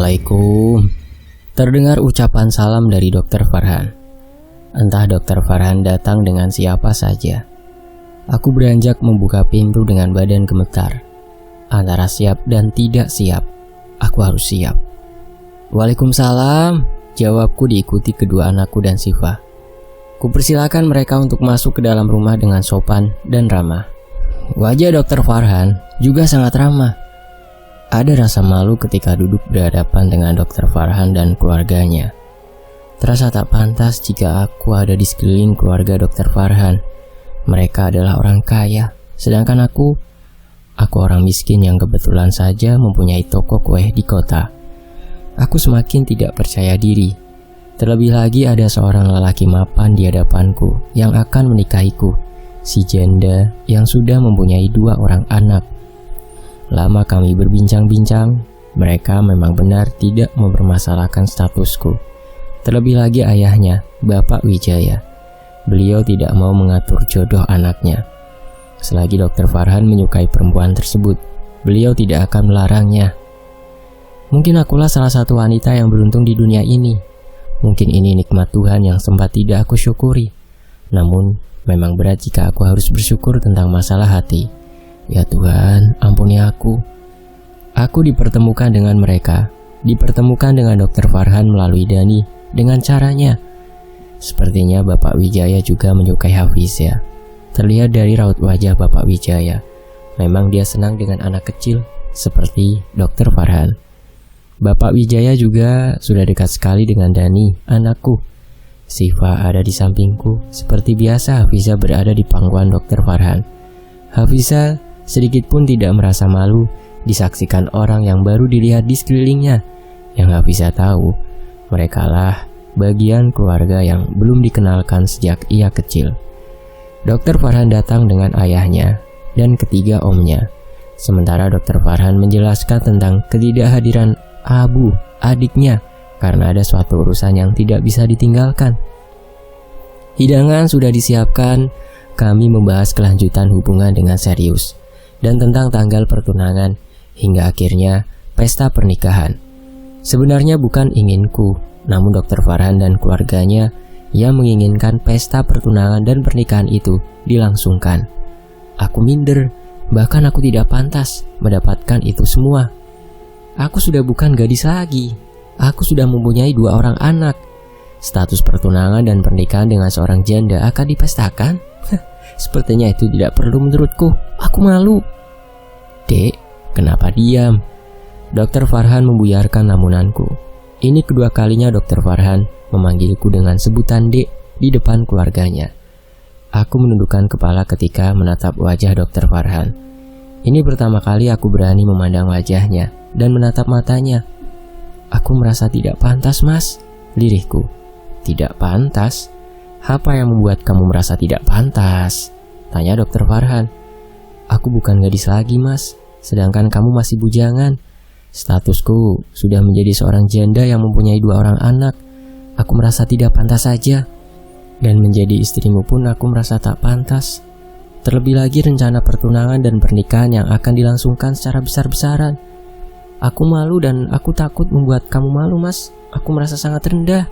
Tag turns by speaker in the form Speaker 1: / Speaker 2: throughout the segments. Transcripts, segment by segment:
Speaker 1: Assalamualaikum. Terdengar ucapan salam dari Dr. Farhan. Entah Dr. Farhan datang dengan siapa saja. Aku beranjak membuka pintu dengan badan gemetar. Antara siap dan tidak siap, aku harus siap. Waalaikumsalam, jawabku diikuti kedua anakku dan Siva. Kupersilakan mereka untuk masuk ke dalam rumah dengan sopan dan ramah. Wajah Dr. Farhan juga sangat ramah. Ada rasa malu ketika duduk berhadapan dengan Dr. Farhan dan keluarganya. Terasa tak pantas jika aku ada di sekeliling keluarga Dr. Farhan. Mereka adalah orang kaya, sedangkan aku orang miskin yang kebetulan saja mempunyai toko kue di kota. Aku semakin tidak percaya diri. Terlebih lagi ada seorang lelaki mapan di hadapanku yang akan menikahiku, si janda yang sudah mempunyai 2 orang anak. Lama kami berbincang-bincang, mereka memang benar tidak mempermasalahkan statusku. Terlebih lagi ayahnya, Bapak Wijaya. Beliau tidak mau mengatur jodoh anaknya. Selagi Dr. Farhan menyukai perempuan tersebut, beliau tidak akan melarangnya. Mungkin akulah salah satu wanita yang beruntung di dunia ini. Mungkin ini nikmat Tuhan yang sempat tidak aku syukuri. Namun, memang berat jika aku harus bersyukur tentang masalah hati. Ya Tuhan, ampuni aku. Aku dipertemukan dengan mereka, dipertemukan dengan Dr. Farhan melalui Dani dengan caranya. Sepertinya Bapak Wijaya juga menyukai Hafiza. Terlihat dari raut wajah Bapak Wijaya, memang dia senang dengan anak kecil seperti Dr. Farhan. Bapak Wijaya juga sudah dekat sekali dengan Dani, anakku. Siva ada di sampingku, seperti biasa Hafiza berada di pangkuan Dr. Farhan. Hafiza sedikit pun tidak merasa malu disaksikan orang yang baru dilihat di sekelilingnya. Yang Hafiza tahu, merekalah bagian keluarga yang belum dikenalkan sejak ia kecil. Dr. Farhan datang dengan ayahnya dan ketiga omnya. Sementara Dr. Farhan menjelaskan tentang ketidakhadiran Abu, adiknya, karena ada suatu urusan yang tidak bisa ditinggalkan. Hidangan sudah disiapkan, kami membahas kelanjutan hubungan dengan serius dan tentang tanggal pertunangan hingga akhirnya pesta pernikahan. Sebenarnya bukan inginku, namun Dr. Farhan dan keluarganya yang menginginkan pesta pertunangan dan pernikahan itu dilangsungkan. Aku minder, bahkan aku tidak pantas mendapatkan itu semua. Aku sudah bukan gadis lagi. Aku sudah mempunyai 2 orang anak. Status pertunangan dan pernikahan dengan seorang janda akan dipestakan? Sepertinya itu tidak perlu menurutku. Aku malu. Dek, kenapa diam? Dr. Farhan membuyarkan lamunanku. Ini kedua kalinya Dr. Farhan memanggilku dengan sebutan Dek di depan keluarganya. Aku menundukkan kepala ketika menatap wajah Dr. Farhan. Ini pertama kali aku berani memandang wajahnya dan menatap matanya. Aku merasa tidak pantas, Mas, lirihku. Tidak pantas? Apa yang membuat kamu merasa tidak pantas? Tanya Dr. Farhan. Aku bukan gadis lagi, Mas, sedangkan kamu masih bujangan. Statusku sudah menjadi seorang janda yang mempunyai 2 orang anak. Aku merasa tidak pantas saja. Dan menjadi istrimu pun aku merasa tak pantas. Terlebih lagi rencana pertunangan dan pernikahan yang akan dilangsungkan secara besar-besaran. Aku malu dan aku takut membuat kamu malu, Mas. Aku merasa sangat rendah.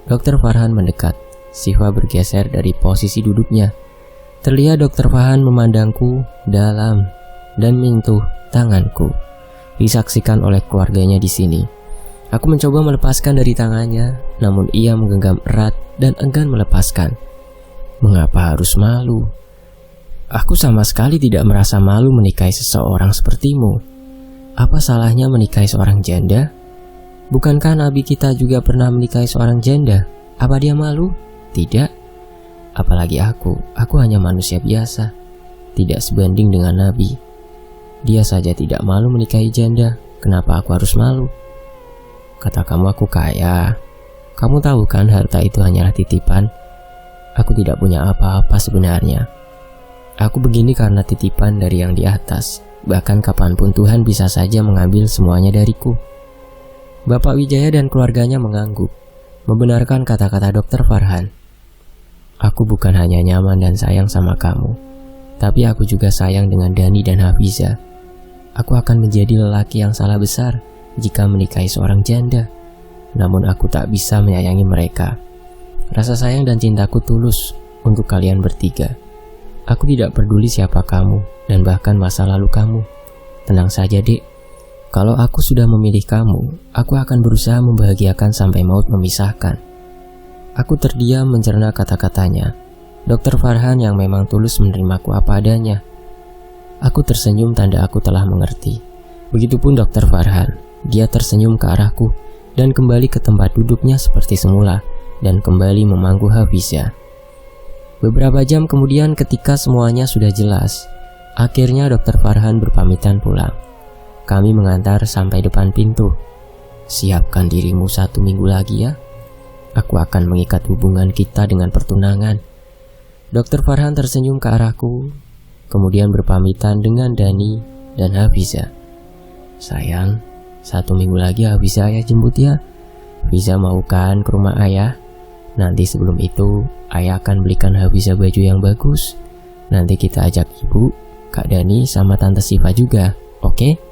Speaker 1: Dr. Farhan mendekat. Siva bergeser dari posisi duduknya. Terlihat Dr. Farhan memandangku dalam dan menyentuh tanganku. Disaksikan oleh keluarganya di sini. Aku mencoba melepaskan dari tangannya, namun ia menggenggam erat dan enggan melepaskan. Mengapa harus malu? Aku sama sekali tidak merasa malu menikahi seseorang sepertimu. Apa salahnya menikahi seorang janda? Bukankah Nabi kita juga pernah menikahi seorang janda? Apa dia malu? Tidak. Apalagi aku hanya manusia biasa. Tidak sebanding dengan Nabi. Dia saja tidak malu menikahi janda. Kenapa aku harus malu? Kata kamu aku kaya. Kamu tahu kan harta itu hanyalah titipan. Aku tidak punya apa-apa sebenarnya. Aku begini karena titipan dari yang di atas. Bahkan kapanpun Tuhan bisa saja mengambil semuanya dariku. Bapak Wijaya dan keluarganya mengangguk, membenarkan kata-kata Dr. Farhan. Aku bukan hanya nyaman dan sayang sama kamu, tapi aku juga sayang dengan Dani dan Hafiza. Aku akan menjadi lelaki yang salah besar jika menikahi seorang janda. Namun aku tak bisa menyayangi mereka. Rasa sayang dan cintaku tulus untuk kalian bertiga. Aku tidak peduli siapa kamu dan bahkan masa lalu kamu. Tenang saja, Dek. Kalau aku sudah memilih kamu, aku akan berusaha membahagiakan sampai maut memisahkan. Aku terdiam mencerna kata-katanya. Dr. Farhan yang memang tulus menerimaku apa adanya. Aku tersenyum tanda aku telah mengerti. Begitupun Dr. Farhan. Dia tersenyum ke arahku dan kembali ke tempat duduknya seperti semula dan kembali memangku Hafizah. Beberapa jam kemudian ketika semuanya sudah jelas, akhirnya Dr. Farhan berpamitan pulang. Kami mengantar sampai depan pintu. Siapkan dirimu 1 minggu lagi ya. Aku akan mengikat hubungan kita dengan pertunangan. Dr. Farhan tersenyum ke arahku, kemudian berpamitan dengan Dani dan Hafizah. Sayang, 1 minggu lagi Hafizah ayah jemput ya. Hafizah mau kan ke rumah ayah? Nanti sebelum itu, ayah akan belikan Hafizah baju yang bagus. Nanti kita ajak ibu, Kak Dani, sama Tante Siva juga, oke?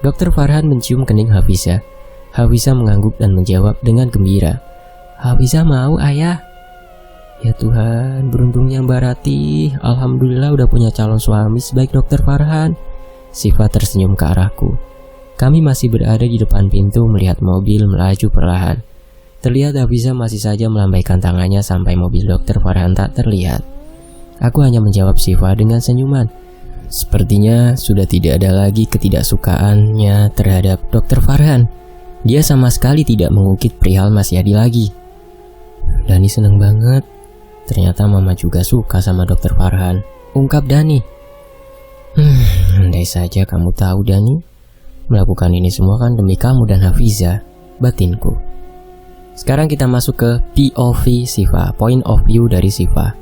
Speaker 1: Dr. Farhan mencium kening Hafizah. Hafizah mengangguk dan menjawab dengan gembira. Hafizah mau, ayah. Ya Tuhan, beruntungnya Mbak Ratih. Alhamdulillah udah punya calon suami sebaik Dr. Farhan. Siva tersenyum ke arahku. Kami masih berada di depan pintu melihat mobil melaju perlahan. Terlihat Hafizah masih saja melambaikan tangannya sampai mobil Dr. Farhan tak terlihat. Aku hanya menjawab Siva dengan senyuman. Sepertinya sudah tidak ada lagi ketidaksukaannya terhadap Dr. Farhan. Dia sama sekali tidak mengungkit perihal Mas Yadi lagi. Dani seneng banget. Ternyata Mama juga suka sama Dr. Farhan, ungkap Dani. Andai saja kamu tahu, Dani. Melakukan ini semua kan demi kamu dan Hafizah, batinku. Sekarang kita masuk ke POV Siva, point of view dari Siva.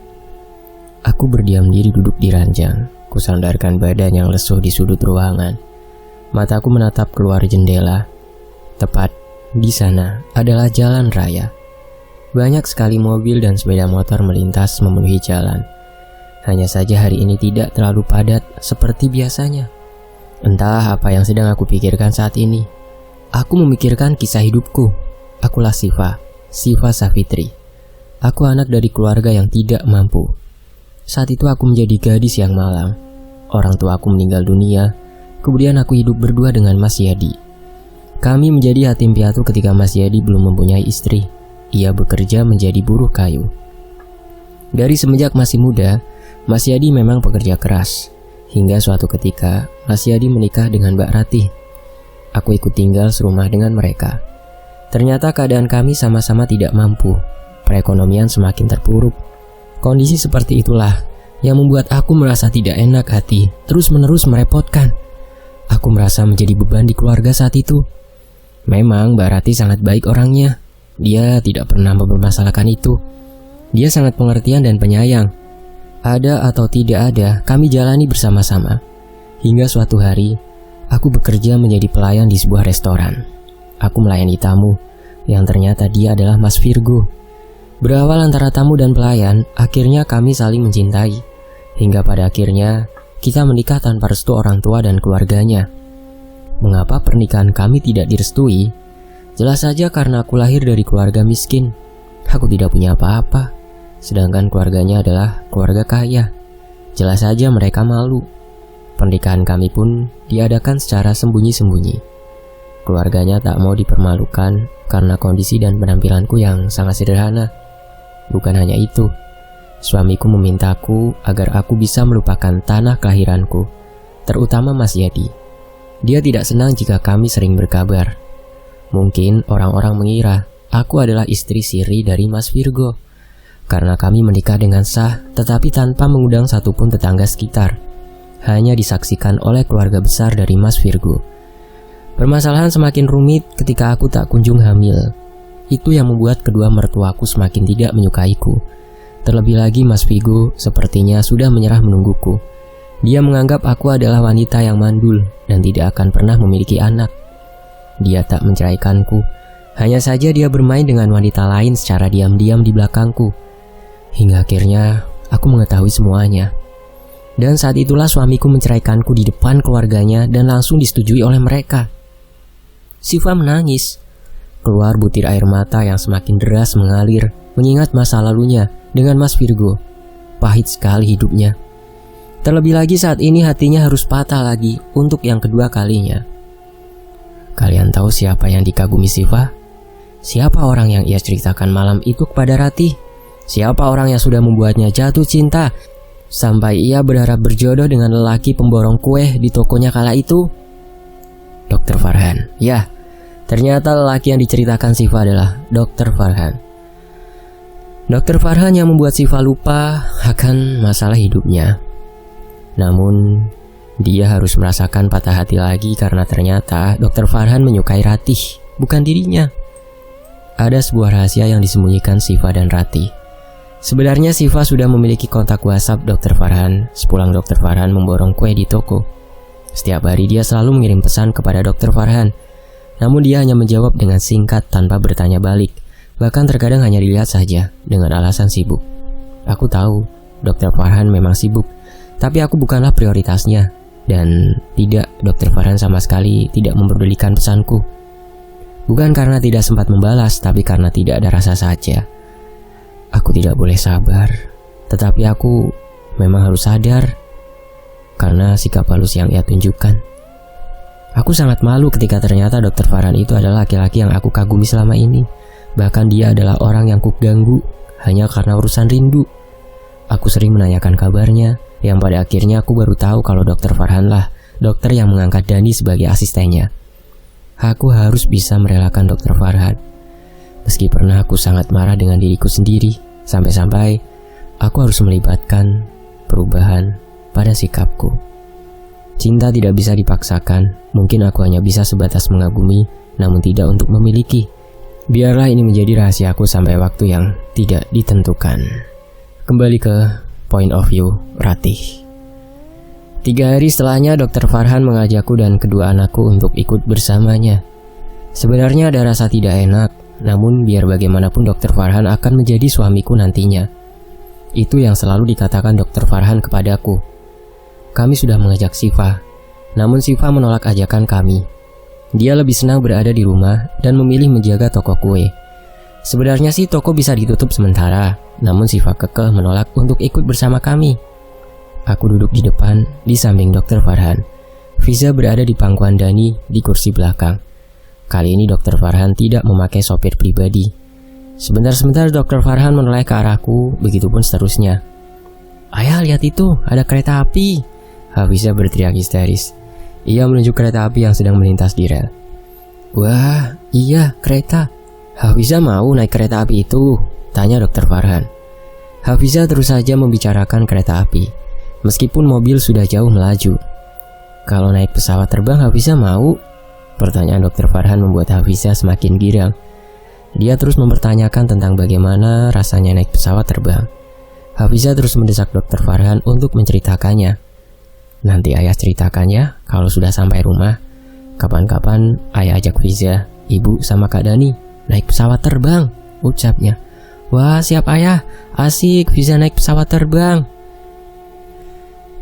Speaker 1: Aku berdiam diri duduk di ranjang. Kusandarkan badan yang lesuh di sudut ruangan. Mataku menatap keluar jendela. Tepat di sana adalah jalan raya. Banyak sekali mobil dan sepeda motor melintas memenuhi jalan. Hanya saja hari ini tidak terlalu padat seperti biasanya. Entah apa yang sedang aku pikirkan saat ini. Aku memikirkan kisah hidupku. Akulah Siva Safitri. Aku anak dari keluarga yang tidak mampu. Saat itu aku menjadi gadis yang malang. Orang tua aku meninggal dunia. Kemudian aku hidup berdua dengan Mas Yadi. Kami menjadi yatim piatu ketika Mas Yadi belum mempunyai istri. Ia bekerja menjadi buruh kayu. Dari semenjak masih muda, Mas Yadi memang pekerja keras. Hingga suatu ketika, Mas Yadi menikah dengan Mbak Ratih. Aku ikut tinggal serumah dengan mereka. Ternyata keadaan kami sama-sama tidak mampu. Perekonomian semakin terpuruk. Kondisi seperti itulah yang membuat aku merasa tidak enak hati, terus-menerus merepotkan. Aku merasa menjadi beban di keluarga saat itu. Memang Mbak Ratih sangat baik orangnya. Dia tidak pernah mempermasalahkan itu. Dia sangat pengertian dan penyayang. Ada atau tidak ada, kami jalani bersama-sama. Hingga suatu hari, aku bekerja menjadi pelayan di sebuah restoran. Aku melayani tamu, yang ternyata dia adalah Mas Virgo. Berawal antara tamu dan pelayan, akhirnya kami saling mencintai. Hingga pada akhirnya, kita menikah tanpa restu orang tua dan keluarganya. Mengapa pernikahan kami tidak direstui? Jelas saja karena aku lahir dari keluarga miskin. Aku tidak punya apa-apa. Sedangkan keluarganya adalah keluarga kaya. Jelas saja mereka malu. Pernikahan kami pun diadakan secara sembunyi-sembunyi. Keluarganya tak mau dipermalukan karena kondisi dan penampilanku yang sangat sederhana. Bukan hanya itu, suamiku memintaku agar aku bisa melupakan tanah kelahiranku, terutama Mas Yadi. Dia tidak senang jika kami sering berkabar. Mungkin orang-orang mengira aku adalah istri siri dari Mas Virgo, karena kami menikah dengan sah tetapi tanpa mengundang satupun tetangga sekitar. Hanya disaksikan oleh keluarga besar dari Mas Virgo. Permasalahan semakin rumit ketika aku tak kunjung hamil. Itu yang membuat kedua mertuaku semakin tidak menyukaiku. Terlebih lagi Mas Virgo sepertinya sudah menyerah menungguku. Dia menganggap aku adalah wanita yang mandul dan tidak akan pernah memiliki anak. Dia tak menceraikanku. Hanya saja dia bermain dengan wanita lain secara diam-diam di belakangku. Hingga akhirnya aku mengetahui semuanya. Dan saat itulah suamiku menceraikanku di depan keluarganya dan langsung disetujui oleh mereka. Siva menangis. Keluar butir air mata yang semakin deras mengalir, mengingat masa lalunya dengan Mas Virgo. Pahit sekali hidupnya. Terlebih lagi saat ini hatinya harus patah lagi untuk yang kedua kalinya. Kalian tahu siapa yang dikagumi Siva? Siapa orang yang ia ceritakan malam itu kepada Ratih? Siapa orang yang sudah membuatnya jatuh cinta sampai ia berharap berjodoh dengan lelaki pemborong kue di tokonya kala itu? Dr. Farhan. Ya, ternyata lelaki yang diceritakan Siva adalah Dr. Farhan. Dr. Farhan yang membuat Siva lupa akan masalah hidupnya. Namun, dia harus merasakan patah hati lagi karena ternyata Dr. Farhan menyukai Ratih, bukan dirinya. Ada sebuah rahasia yang disembunyikan Siva dan Ratih. Sebenarnya Siva sudah memiliki kontak WhatsApp Dr. Farhan sepulang Dr. Farhan memborong kue di toko. Setiap hari dia selalu mengirim pesan kepada Dr. Farhan. Namun dia hanya menjawab dengan singkat tanpa bertanya balik. Bahkan terkadang hanya dilihat saja dengan alasan sibuk. Aku tahu Dr. Farhan memang sibuk, tapi aku bukanlah prioritasnya. Dan tidak, Dr. Farhan sama sekali tidak mempedulikan pesanku. Bukan karena tidak sempat membalas, tapi karena tidak ada rasa saja. Aku tidak boleh sabar, tetapi aku memang harus sadar karena sikap halus yang ia tunjukkan. Aku sangat malu ketika ternyata Dr. Farhan itu adalah laki-laki yang aku kagumi selama ini. Bahkan dia adalah orang yang kuganggu hanya karena urusan rindu. Aku sering menanyakan kabarnya, yang pada akhirnya aku baru tahu kalau Dr. Farhan lah dokter yang mengangkat Dani sebagai asistennya. Aku harus bisa merelakan Dr. Farhan. Meski pernah aku sangat marah dengan diriku sendiri, sampai-sampai aku harus melibatkan perubahan pada sikapku. Cinta tidak bisa dipaksakan. Mungkin aku hanya bisa sebatas mengagumi, namun tidak untuk memiliki. Biarlah ini menjadi rahasiaku sampai waktu yang tidak ditentukan. Kembali ke point of view Ratih. 3 hari setelahnya Dr. Farhan mengajakku dan kedua anakku untuk ikut bersamanya. Sebenarnya ada rasa tidak enak, namun biar bagaimanapun Dr. Farhan akan menjadi suamiku nantinya. Itu yang selalu dikatakan Dr. Farhan kepadaku. Kami sudah mengajak Siva, namun Siva menolak ajakan kami. Dia lebih senang berada di rumah dan memilih menjaga toko kue. Sebenarnya sih toko bisa ditutup sementara, namun Siva kekeh menolak untuk ikut bersama kami. Aku duduk di depan, di samping Dr. Farhan. Fiza berada di pangkuan Dani di kursi belakang. Kali ini Dr. Farhan tidak memakai sopir pribadi. Sebentar-sebentar Dr. Farhan menoleh ke arahku, begitupun seterusnya. Ayah, lihat itu, ada kereta api. Hafiza berteriak histeris. Ia menunjuk kereta api yang sedang melintas di rel. Wah, iya, kereta. Hafiza mau naik kereta api itu? Tanya Dr. Farhan. Hafiza terus saja membicarakan kereta api, meskipun mobil sudah jauh melaju. Kalau naik pesawat terbang Hafiza mau? Pertanyaan Dr. Farhan membuat Hafiza semakin girang. Dia terus mempertanyakan tentang bagaimana rasanya naik pesawat terbang. Hafiza terus mendesak Dr. Farhan untuk menceritakannya. Nanti ayah ceritakannya kalau sudah sampai rumah. Kapan-kapan ayah ajak Fiza, ibu sama Kak Dani naik pesawat terbang, ucapnya. Wah, siap ayah, asik Fiza naik pesawat terbang.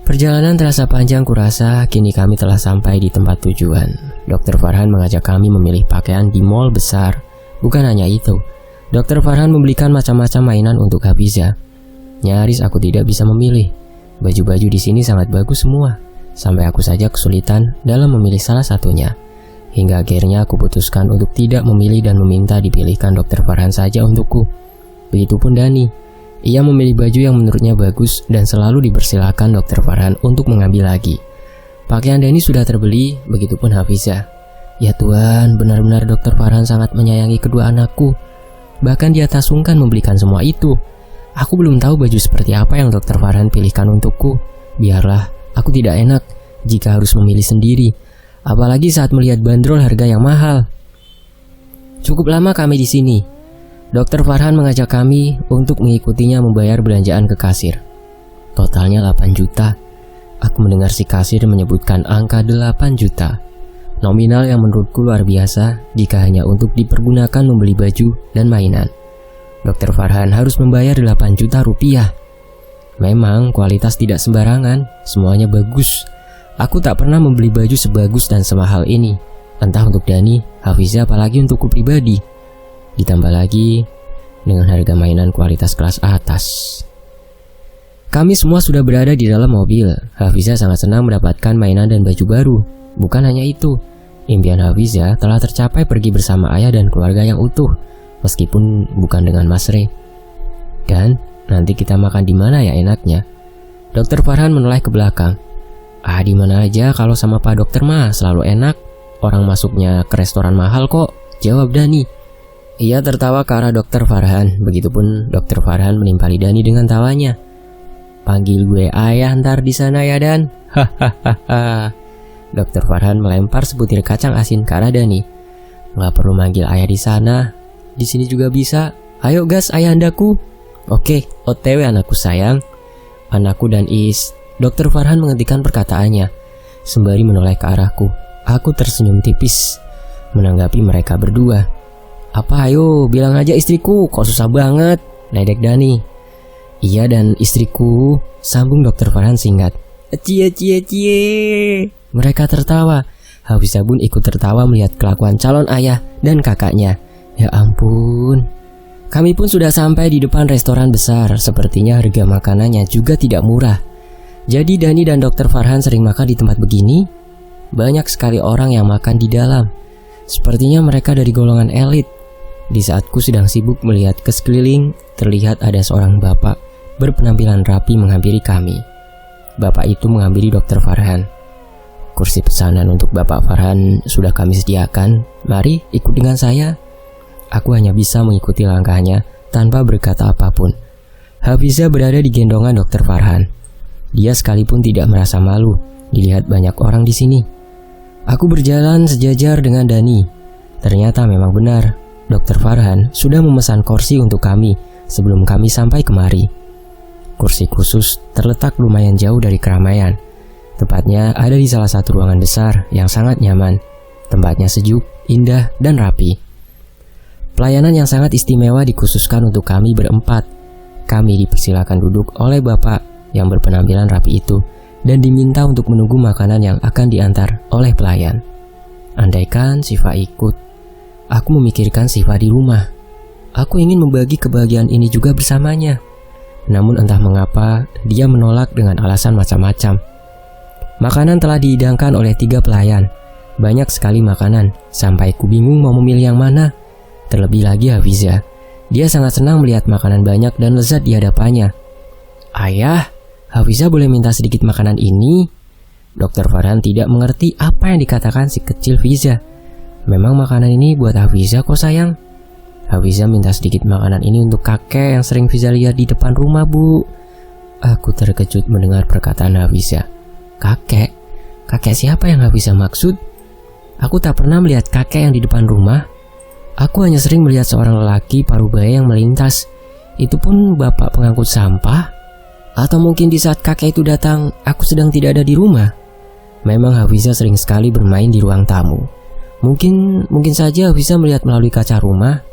Speaker 1: Perjalanan terasa panjang kurasa, kini kami telah sampai di tempat tujuan. Dr. Farhan mengajak kami memilih pakaian di mall besar. Bukan hanya itu, Dr. Farhan membelikan macam-macam mainan untuk Hafiza. Nyaris aku tidak bisa memilih. Baju-baju di sini sangat bagus semua, sampai aku saja kesulitan dalam memilih salah satunya. Hingga akhirnya aku putuskan untuk tidak memilih dan meminta dipilihkan Dr. Farhan saja untukku. Begitupun Dani. Ia memilih baju yang menurutnya bagus dan selalu dipersilakan Dr. Farhan untuk mengambil lagi. Pakaian Dani sudah terbeli, begitupun Hafiza. Ya Tuhan, benar-benar Dr. Farhan sangat menyayangi kedua anakku. Bahkan dia tak sungkan membelikan semua itu. Aku belum tahu baju seperti apa yang Dr. Farhan pilihkan untukku. Biarlah, aku tidak enak jika harus memilih sendiri. Apalagi saat melihat bandrol harga yang mahal. Cukup lama kami di sini. Dr. Farhan mengajak kami untuk mengikutinya membayar belanjaan ke kasir. Totalnya 8 juta. Aku mendengar si kasir menyebutkan angka 8 juta. Nominal yang menurutku luar biasa jika hanya untuk dipergunakan membeli baju dan mainan. Dr. Farhan harus membayar 8 juta rupiah. Memang kualitas tidak sembarangan, semuanya bagus. Aku tak pernah membeli baju sebagus dan semahal ini. Entah untuk Dani, Hafiza, apalagi untukku pribadi. Ditambah lagi dengan harga mainan kualitas kelas atas. Kami semua sudah berada di dalam mobil. Hafiza sangat senang mendapatkan mainan dan baju baru. Bukan hanya itu, impian Hafiza telah tercapai pergi bersama ayah dan keluarga yang utuh, meskipun bukan dengan Mas Re. Dan nanti kita makan di mana ya enaknya? Dokter Farhan menoleh ke belakang. Di mana aja kalau sama Pak Dokter mah selalu enak. Orang masuknya ke restoran mahal kok, jawab Dani. Ia tertawa ke arah Dokter Farhan. Begitupun Dokter Farhan menimpali Dani dengan tawanya. Panggil gue ayah ntar di sana ya Dan. Hahaha. Dokter Farhan melempar sebutir kacang asin ke arah Dani. Gak perlu manggil ayah di sana, di sini juga bisa. Ayo gas ayahandaku. Oke, OTW anakku sayang. Anakku dan Is. Dokter Farhan menghentikan perkataannya sembari menoleh ke arahku. Aku tersenyum tipis menanggapi mereka berdua. Apa ayo bilang aja istriku, kok susah banget, ledek Dani. Iya dan istriku, sambung Dokter Farhan singkat. Cie. Mereka tertawa. Hafiza pun ikut tertawa melihat kelakuan calon ayah dan kakaknya. Ya ampun. Kami pun sudah sampai di depan restoran besar. Sepertinya harga makanannya juga tidak murah. Jadi Dani dan Dokter Farhan sering makan di tempat begini. Banyak sekali orang yang makan di dalam. Sepertinya mereka dari golongan elit. Di saatku sedang sibuk melihat ke sekeliling, terlihat ada seorang bapak berpenampilan rapi menghampiri kami. Bapak itu menghampiri Dokter Farhan. Kursi pesanan untuk Bapak Farhan sudah kami sediakan. Mari ikut dengan saya. Aku hanya bisa mengikuti langkahnya tanpa berkata apapun. Hafiza berada di gendongan Dokter Farhan. Dia sekalipun tidak merasa malu dilihat banyak orang di sini. Aku berjalan sejajar dengan Dani. Ternyata memang benar, Dokter Farhan sudah memesan kursi untuk kami sebelum kami sampai kemari. Kursi khusus terletak lumayan jauh dari keramaian. Tepatnya ada di salah satu ruangan besar yang sangat nyaman. Tempatnya sejuk, indah, dan rapi. Pelayanan yang sangat istimewa dikhususkan untuk kami berempat. Kami dipersilakan duduk oleh bapak yang berpenampilan rapi itu dan diminta untuk menunggu makanan yang akan diantar oleh pelayan. Andaikan Siva ikut, aku memikirkan Siva di rumah. Aku ingin membagi kebahagiaan ini juga bersamanya. Namun entah mengapa dia menolak dengan alasan macam-macam. Makanan telah dihidangkan oleh 3 pelayan. Banyak sekali makanan, sampai ku bingung mau memilih yang mana. Terlebih lagi Hafiza. Dia sangat senang melihat makanan banyak dan lezat di hadapannya. Ayah, Hafiza boleh minta sedikit makanan ini? Dokter Farhan tidak mengerti apa yang dikatakan si kecil Fiza. Memang makanan ini buat Hafiza kok sayang. Hafiza minta sedikit makanan ini untuk kakek yang sering Fiza lihat di depan rumah, Bu. Aku terkejut mendengar perkataan Hafiza. Kakek? Kakek siapa yang Hafiza maksud? Aku tak pernah melihat kakek yang di depan rumah. Aku hanya sering melihat seorang lelaki parubaya yang melintas. Itu pun bapak pengangkut sampah. Atau mungkin di saat kakek itu datang, aku sedang tidak ada di rumah. Memang Hafiza sering sekali bermain di ruang tamu. Mungkin saja Hafiza melihat melalui kaca rumah.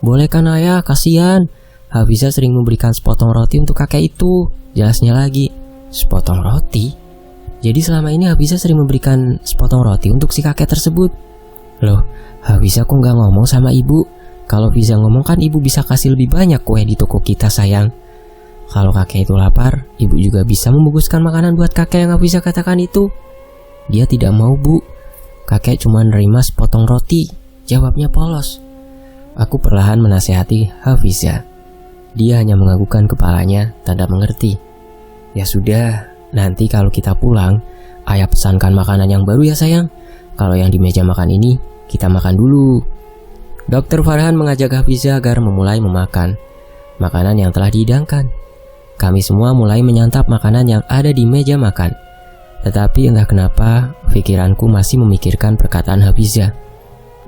Speaker 1: Boleh kan ayah, kasihan. Hafiza sering memberikan sepotong roti untuk kakek itu. Jelasnya lagi, sepotong roti? Jadi selama ini Hafiza sering memberikan sepotong roti untuk si kakek tersebut. Loh, Hafiza kok gak ngomong sama ibu? Kalau Hafiza ngomong kan ibu bisa kasih lebih banyak kue di toko kita sayang. Kalau kakek itu lapar, ibu juga bisa membungkuskan makanan buat kakek yang Hafiza katakan itu. Dia tidak mau, Bu. Kakek cuma nerima sepotong roti, jawabnya polos. Aku perlahan menasihati Hafiza. Dia hanya menganggukkan kepalanya, tanda mengerti. Ya sudah, nanti kalau kita pulang, ayah pesankan makanan yang baru ya sayang. Kalau yang di meja makan ini, kita makan dulu. Dokter Farhan mengajak Hafiza agar memulai memakan makanan yang telah dihidangkan. Kami semua mulai menyantap makanan yang ada di meja makan. Tetapi entah kenapa, pikiranku masih memikirkan perkataan Hafiza.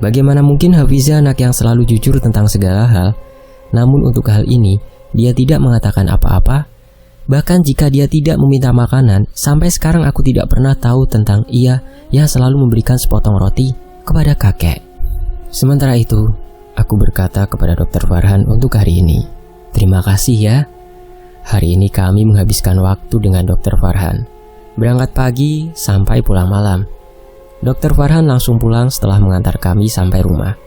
Speaker 1: Bagaimana mungkin Hafiza anak yang selalu jujur tentang segala hal, namun untuk hal ini, dia tidak mengatakan apa-apa. Bahkan jika dia tidak meminta makanan, sampai sekarang aku tidak pernah tahu tentang ia yang selalu memberikan sepotong roti kepada kakek. Sementara itu, aku berkata kepada Dokter Farhan untuk hari ini, terima kasih ya. Hari ini kami menghabiskan waktu dengan Dokter Farhan. Berangkat pagi sampai pulang malam. Dokter Farhan langsung pulang setelah mengantar kami sampai rumah.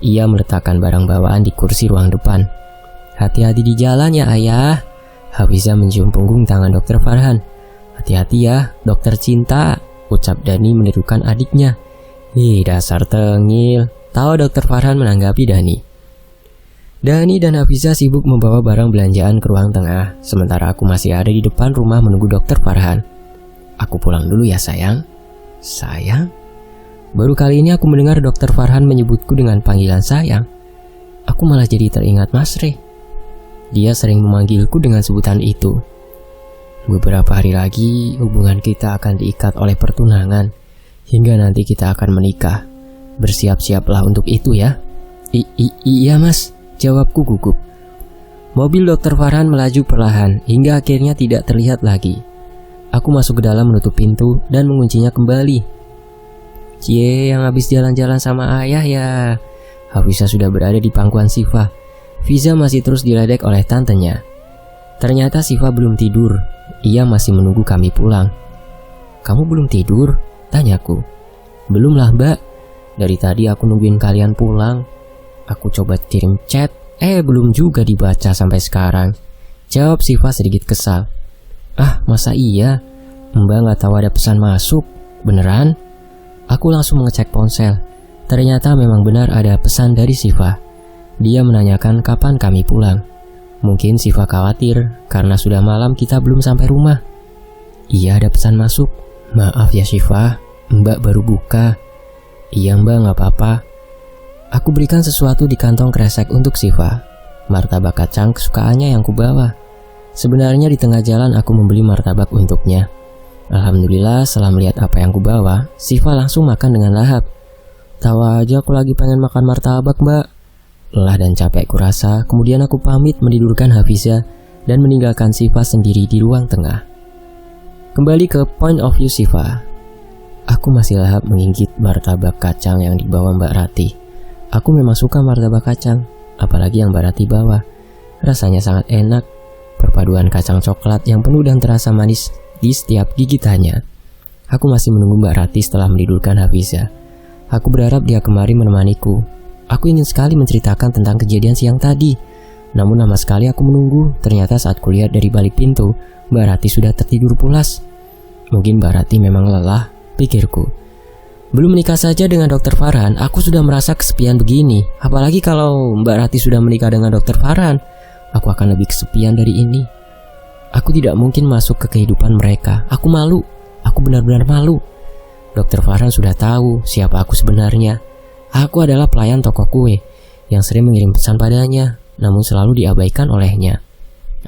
Speaker 1: Ia meletakkan barang bawaan di kursi ruang depan. "Hati-hati di jalan ya ayah." Hafizah mencium punggung tangan Dokter Farhan. "Hati-hati ya, dokter cinta," ucap Dani menirukan adiknya. Dasar tengil, tawa Dokter Farhan menanggapi Dani. Dani dan Hafizah sibuk membawa barang belanjaan ke ruang tengah, sementara aku masih ada di depan rumah menunggu Dokter Farhan. "Aku pulang dulu ya sayang." "Sayang?" Baru kali ini aku mendengar Dokter Farhan menyebutku dengan panggilan sayang. Aku malah jadi teringat Mas Re. Dia sering memanggilku dengan sebutan itu. "Beberapa hari lagi hubungan kita akan diikat oleh pertunangan, hingga nanti kita akan menikah. Bersiap-siaplah untuk itu ya." Iya mas," jawabku gugup. Mobil Dokter Farhan melaju perlahan hingga akhirnya tidak terlihat lagi. Aku masuk ke dalam, menutup pintu dan menguncinya kembali. "Cie, yang habis jalan-jalan sama ayah ya." Hafizah sudah berada di pangkuan Siva. Fiza masih terus diledek oleh tantenya. Ternyata Siva belum tidur. Ia masih menunggu kami pulang. "Kamu belum tidur?" tanyaku. "Belum lah mbak. Dari tadi aku nungguin kalian pulang. Aku coba kirim chat, belum juga dibaca sampai sekarang," jawab Siva sedikit kesal. "Ah, masa iya? Mbak gak tahu ada pesan masuk? Beneran?" Aku langsung mengecek ponsel. Ternyata memang benar ada pesan dari Siva. Dia menanyakan kapan kami pulang. Mungkin Siva khawatir karena sudah malam kita belum sampai rumah. "Iya, ada pesan masuk." "Maaf ya Siva, Mbak baru buka." "Iya Mbak, gak apa-apa." Aku berikan sesuatu di kantong kresek untuk Siva. Martabak kacang kesukaannya yang kubawa. Sebenarnya di tengah jalan aku membeli martabak untuknya. Alhamdulillah, setelah melihat apa yang kubawa, Siva langsung makan dengan lahap. "Tahu aja aku lagi pengen makan martabak mbak." Lelah dan capek kurasa, kemudian aku pamit menidurkan Hafizah dan meninggalkan Siva sendiri di ruang tengah. Kembali ke point of view Siva. Aku masih lahap menggigit martabak kacang yang dibawa Mbak Rati. Aku memang suka martabak kacang, apalagi yang Mbak Rati bawa. Rasanya sangat enak, perpaduan kacang coklat yang penuh dan terasa manis di setiap gigitannya. Aku masih menunggu Mbak Rati setelah menidurkan Hafizah. Aku berharap dia kemari menemaniku. Aku ingin sekali menceritakan tentang kejadian siang tadi. Namun lama sekali aku menunggu. Ternyata saat kulihat dari balik pintu, Mbak Rati sudah tertidur pulas. Mungkin Mbak Rati memang lelah, pikirku. Belum menikah saja dengan Dokter Farhan, aku sudah merasa kesepian begini. Apalagi kalau Mbak Rati sudah menikah dengan Dokter Farhan, aku akan lebih kesepian dari ini. Aku tidak mungkin masuk ke kehidupan mereka. Aku malu. Aku benar-benar malu. Dokter Farhan sudah tahu siapa aku sebenarnya. Aku adalah pelayan toko kue yang sering mengirim pesan padanya, namun selalu diabaikan olehnya.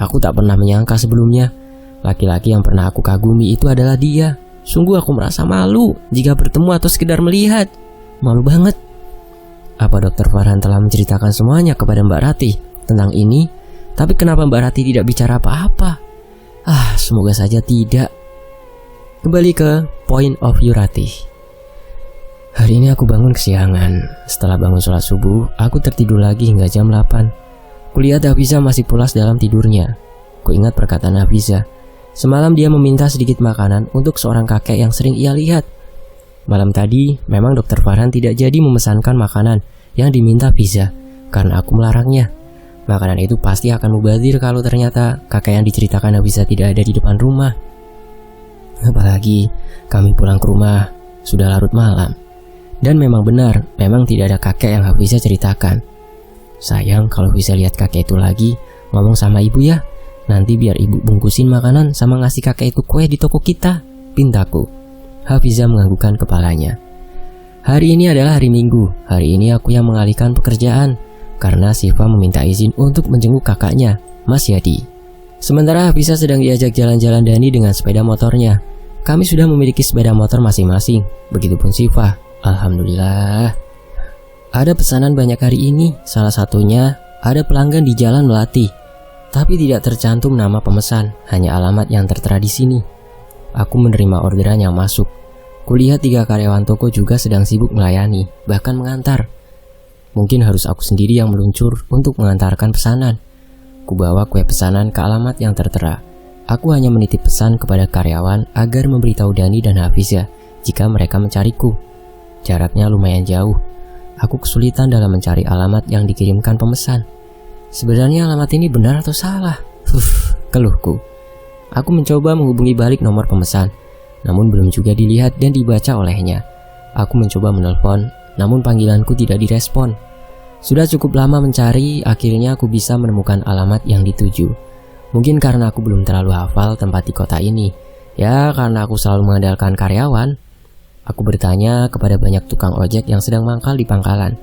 Speaker 1: Aku tak pernah menyangka sebelumnya laki-laki yang pernah aku kagumi itu adalah dia. Sungguh aku merasa malu jika bertemu atau sekedar melihat. Malu banget. Apa Dokter Farhan telah menceritakan semuanya kepada Mbak Rati tentang ini? Tapi kenapa Mbak Rati tidak bicara apa-apa? Semoga saja tidak. Kembali ke point of view Rati. Hari ini aku bangun kesiangan. Setelah bangun sholat subuh, aku tertidur lagi hingga jam 8. Kulihat Hafizah masih pulas dalam tidurnya. Kuingat perkataan Hafizah. Semalam dia meminta sedikit makanan untuk seorang kakek yang sering ia lihat. Malam tadi, memang Dokter Farhan tidak jadi memesankan makanan yang diminta Hafizah karena aku melarangnya. Makanan itu pasti akan mubazir kalau ternyata kakek yang diceritakan Hafizah tidak ada di depan rumah. Apalagi kami pulang ke rumah sudah larut malam. Dan memang benar, memang tidak ada kakek yang Hafizah ceritakan. Sayang kalau bisa lihat kakek itu lagi, ngomong sama ibu ya. Nanti biar ibu bungkusin makanan sama ngasih kakek itu kue di toko kita, pintaku. Hafizah menganggukkan kepalanya. Hari ini adalah hari Minggu. Hari ini aku yang mengalihkan pekerjaan karena Siva meminta izin untuk menjenguk kakaknya, Mas Yadi. Sementara Hafizah sedang diajak jalan-jalan Dani dengan sepeda motornya. Kami sudah memiliki sepeda motor masing-masing, begitupun Siva. Alhamdulillah. Ada pesanan banyak hari ini, salah satunya ada pelanggan di Jalan Melati. Tapi tidak tercantum nama pemesan, hanya alamat yang tertera di sini. Aku menerima orderan yang masuk. Kulihat 3 karyawan toko juga sedang sibuk melayani, bahkan mengantar. Mungkin harus aku sendiri yang meluncur untuk mengantarkan pesanan. Kubawa kue pesanan ke alamat yang tertera. Aku hanya menitip pesan kepada karyawan agar memberitahu Dani dan Hafizah jika mereka mencariku. Jaraknya lumayan jauh. Aku kesulitan dalam mencari alamat yang dikirimkan pemesan. Sebenarnya alamat ini benar atau salah? Keluhku. Aku mencoba menghubungi balik nomor pemesan, namun belum juga dilihat dan dibaca olehnya. Aku mencoba menelpon, namun panggilanku tidak direspon. Sudah cukup lama mencari, akhirnya aku bisa menemukan alamat yang dituju. Mungkin karena aku belum terlalu hafal tempat di kota ini. Ya, karena aku selalu mengandalkan karyawan. Aku bertanya kepada banyak tukang ojek yang sedang mangkal di pangkalan.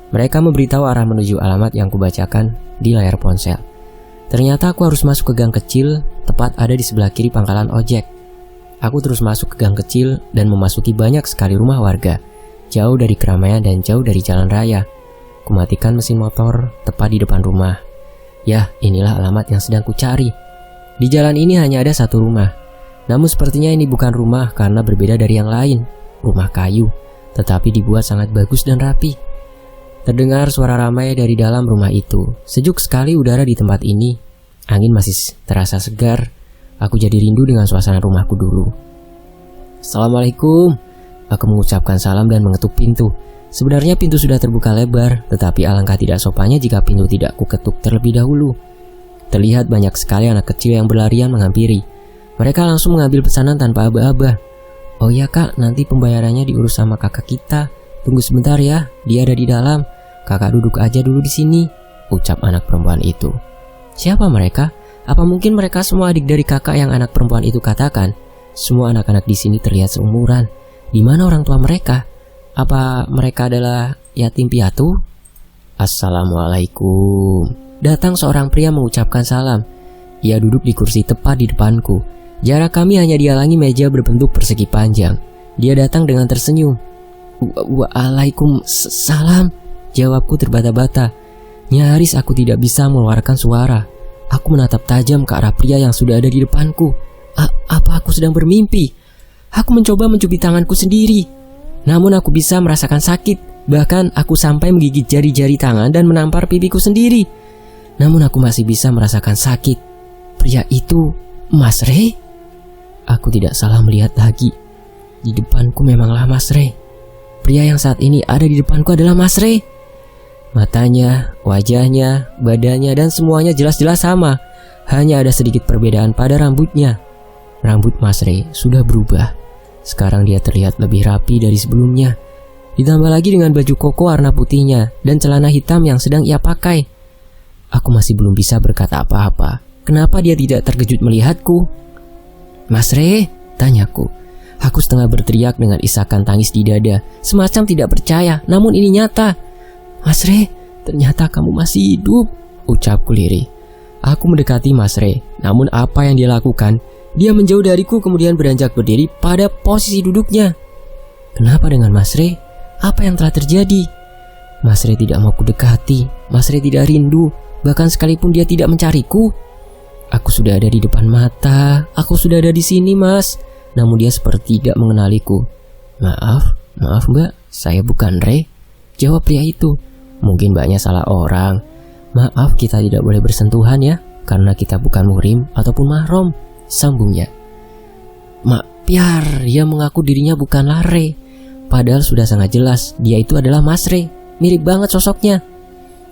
Speaker 1: Mereka memberitahu arah menuju alamat yang kubacakan di layar ponsel. Ternyata aku harus masuk ke gang kecil, tepat ada di sebelah kiri pangkalan ojek. Aku terus masuk ke gang kecil dan memasuki banyak sekali rumah warga, jauh dari keramaian dan jauh dari jalan raya. Kumatikan mesin motor tepat di depan rumah. Ya, inilah alamat yang sedang kucari. Di jalan ini hanya ada satu rumah. Namun sepertinya ini bukan rumah karena berbeda dari yang lain. Rumah kayu, tetapi dibuat sangat bagus dan rapi. Terdengar suara ramai dari dalam rumah itu. Sejuk sekali udara di tempat ini. Angin masih terasa segar. Aku jadi rindu dengan suasana rumahku dulu. Assalamualaikum. Aku mengucapkan salam dan mengetuk pintu. Sebenarnya pintu sudah terbuka lebar, tetapi alangkah tidak sopannya jika pintu tidak kuketuk terlebih dahulu. Terlihat banyak sekali anak kecil yang berlarian menghampiri. Mereka langsung mengambil pesanan tanpa aba-aba. Oh ya kak, nanti pembayarannya diurus sama kakak kita. Tunggu sebentar ya, dia ada di dalam. Kakak duduk aja dulu di sini, ucap anak perempuan itu. Siapa mereka? Apa mungkin mereka semua adik dari kakak yang anak perempuan itu katakan? Semua anak-anak di sini terlihat seumuran. Di mana orang tua mereka? Apa mereka adalah yatim piatu? Assalamualaikum. Datang seorang pria mengucapkan salam. Ia duduk di kursi tepat di depanku. Jarak kami hanya dihalangi meja berbentuk persegi panjang. Dia datang dengan tersenyum. Waalaikumsalam, jawabku terbata-bata. Nyaris aku tidak bisa mengeluarkan suara. Aku menatap tajam ke arah pria yang sudah ada di depanku. Apa aku sedang bermimpi? Aku mencoba mencubit tanganku sendiri. Namun aku bisa merasakan sakit. Bahkan aku sampai menggigit jari-jari tangan dan menampar pipiku sendiri. Namun aku masih bisa merasakan sakit. Pria itu Mas Ray? Aku tidak salah melihat lagi. Di depanku memanglah Mas Ray. Pria yang saat ini ada di depanku adalah Mas Ray. Matanya, wajahnya, badannya dan semuanya jelas-jelas sama. Hanya ada sedikit perbedaan pada rambutnya. Rambut Mas Ray sudah berubah. Sekarang dia terlihat lebih rapi dari sebelumnya. Ditambah lagi dengan baju koko warna putihnya dan celana hitam yang sedang ia pakai. Aku masih belum bisa berkata apa-apa. Kenapa dia tidak terkejut melihatku? Mas Ray, tanyaku. Aku setengah berteriak dengan isakan tangis di dada, semacam tidak percaya, namun ini nyata. Mas Ray, ternyata kamu masih hidup, ucapku lirih. Aku mendekati Mas Ray, namun apa yang dia lakukan? Dia menjauh dariku kemudian beranjak berdiri pada posisi duduknya. Kenapa dengan Mas Ray? Apa yang telah terjadi? Mas Ray tidak mau kudekati. Mas Ray tidak rindu. Bahkan sekalipun dia tidak mencariku. Aku sudah ada di depan mata. Aku sudah ada di sini, Mas. Namun dia seperti tidak mengenaliku. Maaf mbak, saya bukan Ray, jawab pria itu. Mungkin mbaknya salah orang. Maaf, kita tidak boleh bersentuhan ya, karena kita bukan muhrim ataupun mahram, sambungnya. Piar, dia mengaku dirinya bukanlah Ray. Padahal sudah sangat jelas dia itu adalah Mas Ray. Mirip banget sosoknya.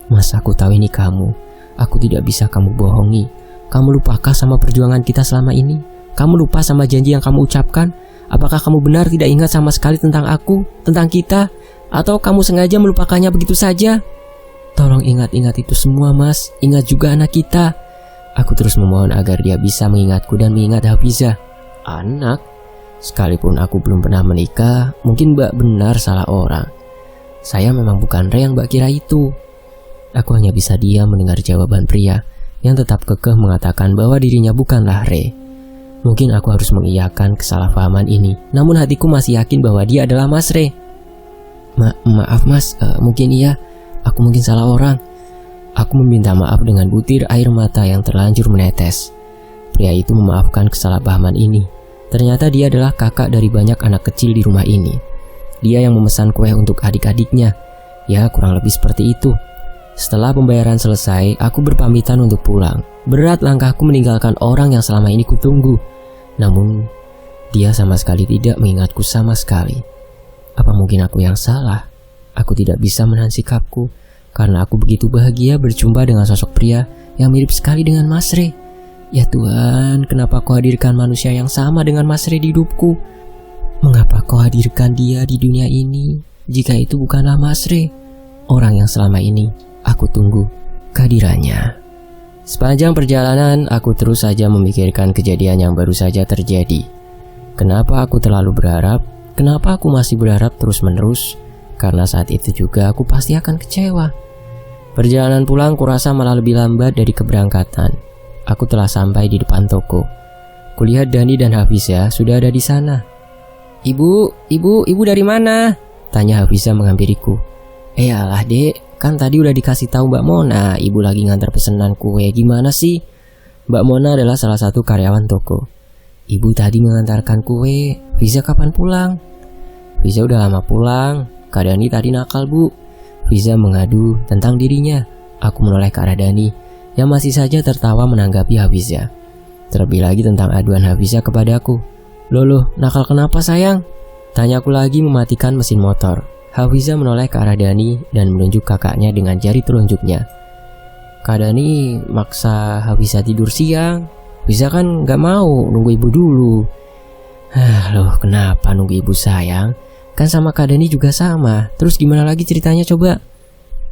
Speaker 1: Mas, aku tahu ini kamu. Aku tidak bisa kamu bohongi. Kamu lupakah sama perjuangan kita selama ini? Kamu lupa sama janji yang kamu ucapkan? Apakah kamu benar tidak ingat sama sekali tentang aku, tentang kita? Atau kamu sengaja melupakannya begitu saja? Tolong ingat-ingat itu semua, Mas. Ingat juga anak kita. Aku terus memohon agar dia bisa mengingatku dan mengingat Hafizah. Anak? Sekalipun aku belum pernah menikah, mungkin mbak benar salah orang. Saya memang bukan Ray yang mbak kira itu. Aku hanya bisa diam mendengar jawaban pria yang tetap kekeh mengatakan bahwa dirinya bukanlah Ray. Mungkin aku harus mengiyakan kesalahpahaman ini, namun hatiku masih yakin bahwa dia adalah Mas Ray. Maaf Mas, mungkin iya, aku mungkin salah orang. Aku meminta maaf dengan butir air mata yang terlanjur menetes. Pria itu memaafkan kesalahpahaman ini. Ternyata dia adalah kakak dari banyak anak kecil di rumah ini. Dia yang memesan kue untuk adik-adiknya. Ya, kurang lebih seperti itu. Setelah pembayaran selesai, aku berpamitan untuk pulang. Berat langkahku meninggalkan orang yang selama ini kutunggu. Namun, Dia sama sekali tidak mengingatku sama sekali. Apa mungkin aku yang salah? Aku tidak bisa menahan sikapku karena aku begitu bahagia berjumpa dengan sosok pria yang mirip sekali dengan Mas Re. Ya Tuhan, kenapa kau hadirkan manusia yang sama dengan Mas Re di hidupku? Mengapa kau hadirkan dia di dunia ini jika itu bukanlah Mas Re, orang yang selama ini aku tunggu kehadirannya? Sepanjang perjalanan aku terus saja memikirkan kejadian yang baru saja terjadi. Kenapa aku terlalu berharap? Kenapa aku masih berharap terus-menerus? Karena saat itu juga aku pasti akan kecewa. Perjalanan pulang kurasa malah lebih lambat dari keberangkatan. Aku telah sampai di depan toko. Kulihat Dani dan Hafiza sudah ada di sana. Ibu dari mana? Tanya Hafiza menghampiriku. Alah dek, kan tadi udah dikasih tahu Mbak Mona, ibu lagi ngantar pesanan kue. Gimana sih? Mbak Mona adalah salah satu karyawan toko. Ibu tadi mengantarkan kue. Fiza kapan pulang? Fiza udah lama pulang. Kak Dani tadi nakal bu. Fiza mengadu tentang dirinya. Aku menoleh ke arah Dani yang masih saja tertawa menanggapi Hafiza. Terlebih lagi tentang aduan Hafiza kepadaku. Loh, nakal kenapa sayang? Tanyaku lagi mematikan mesin motor. Hafiza menoleh ke arah Dani dan menunjuk kakaknya dengan jari telunjuknya. Kak Dani maksa Hafiza tidur siang. Fiza kan gak mau nunggu ibu dulu. Loh kenapa nunggu ibu sayang? Kan sama Kak Dani juga sama. Terus gimana lagi ceritanya coba?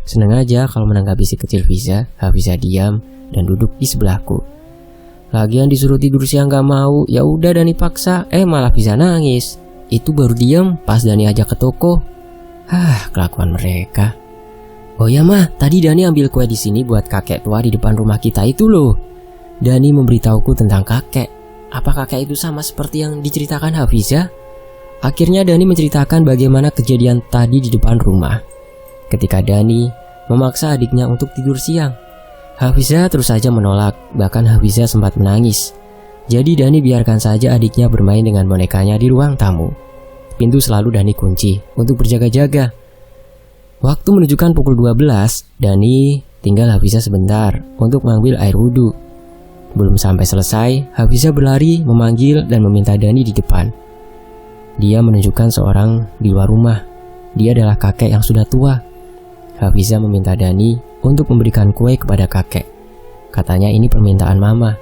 Speaker 1: Seneng aja kalau menanggapi si kecil Fiza. Hafiza diam dan duduk di sebelahku. Lagian disuruh tidur siang gak mau. Ya udah Dani paksa. Malah Fiza nangis. Itu baru diam pas Dani ajak ke toko. Kelakuan mereka. Oh ya mah, tadi Dani ambil kue di sini buat kakek tua di depan rumah kita itu loh. Dani memberitahuku tentang kakek. Apa kakek itu sama seperti yang diceritakan Hafiza? Akhirnya Dani menceritakan bagaimana kejadian tadi di depan rumah. Ketika Dani memaksa adiknya untuk tidur siang, Hafiza terus saja menolak. Bahkan Hafiza sempat menangis. Jadi Dani biarkan saja adiknya bermain dengan bonekanya di ruang tamu. Pintu selalu Dani kunci untuk berjaga-jaga. Waktu menunjukkan pukul 12, Dani tinggal Hafiza sebentar untuk mengambil air wudhu. Belum sampai selesai, Hafiza berlari memanggil dan meminta Dani di depan. Dia menunjukkan seorang di luar rumah. Dia adalah kakek yang sudah tua. Hafiza meminta Dani untuk memberikan kue kepada kakek. Katanya ini permintaan mama.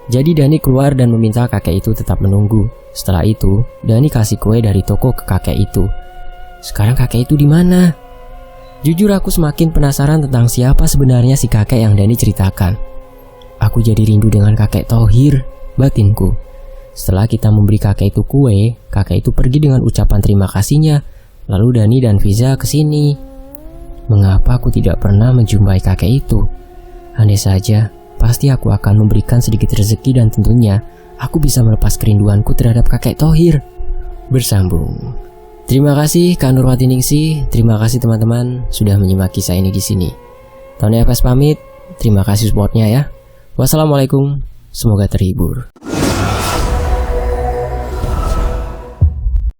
Speaker 1: Jadi Dani keluar dan meminta kakek itu tetap menunggu. Setelah itu, Dani kasih kue dari toko ke kakek itu. Sekarang kakek itu di mana? Jujur aku semakin penasaran tentang siapa sebenarnya si kakek yang Dani ceritakan. Aku jadi rindu dengan kakek Thohir, batinku. Setelah kita memberi kakek itu kue, kakek itu pergi dengan ucapan terima kasihnya. Lalu Dani dan Fiza kesini. Mengapa aku tidak pernah menjumpai kakek itu? Andai saja, pasti aku akan memberikan sedikit rezeki dan tentunya aku bisa melepas kerinduanku terhadap kakek Thohir. Bersambung. Terima kasih Kak Nurwati Ningsih, terima kasih teman-teman sudah menyimak kisah ini di sini. Tony FS pamit, terima kasih supportnya ya. Wassalamualaikum, semoga terhibur.